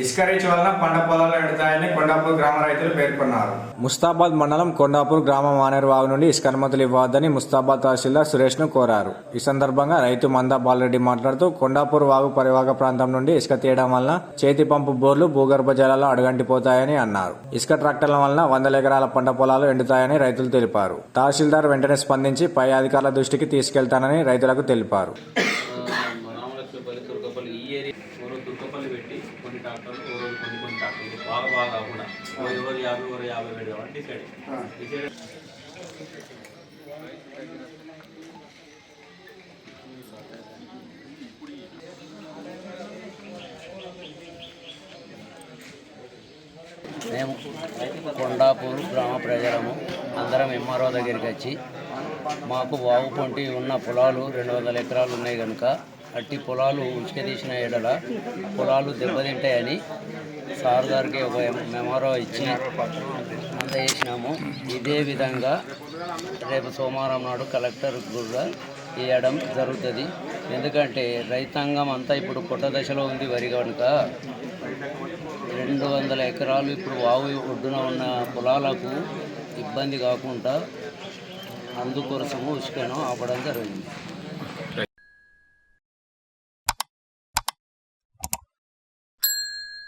ఇసుక రీచ్ వలన పంట పొలాలు ఎండుతాయని కొండాపూర్ గ్రామ రైతులు పేర్కొన్నారు. ముస్తాబాద్ మండలం కొండాపూర్ గ్రామ మానేరు వాగు నుండి ఇసుక అనుమతులు ఇవ్వద్దని ముస్తాబాద్ తహసీల్దార్ సురేష్ ను కోరారు. ఈ సందర్భంగా రైతు మందా బాలరెడ్డి మాట్లాడుతూ కొండాపూర్ వాగు పరివాహక ప్రాంతం నుండి ఇసుక తీయడం వలన చేతి పంపు బోర్లు భూగర్భ జలాల్లో అడుగంటిపోతాయని అన్నారు. ఇసుక ట్రాక్టర్ల వలన 100 ఎకరాల పంట పొలాలు ఎండుతాయని రైతులు తెలిపారు. తహసీల్దార్ వెంటనే స్పందించి పై అధికారుల దృష్టికి తీసుకెళ్తానని రైతులకు తెలిపారు. తుర్కపల్లి పెట్టి కొన్ని ట్రాక్టర్లు కొన్ని ట్రాక్టర్లు బాగా కాకుండా 50 పెడదామని డిసైడ్ మేము కొండాపూర్ గ్రామ ప్రజలము అందరం ఎంఆర్ఓ దగ్గరికి వచ్చి మాకు వాగు పొంటి ఉన్న పొలాలు 200 ఎకరాలు ఉన్నాయి కనుక అట్టి పొలాలు ఉచిక తీసిన ఎడల పొలాలు దెబ్బతింటాయని సార్ గారికి ఒక మెమోరో ఇచ్చి అందజేసినాము. ఇదే విధంగా రేపు సోమవారం నాడు కలెక్టర్ కూడా ఇవ్వడం జరుగుతుంది. ఎందుకంటే రైతాంగం అంతా ఇప్పుడు కొత్త దశలో ఉంది వరి కనుక 200 ఎకరాలు ఇప్పుడు వాగు ఒడ్డున ఉన్న పొలాలకు ఇబ్బంది కాకుండా అందుకోసము ఉసుకను ఆపడం జరిగింది.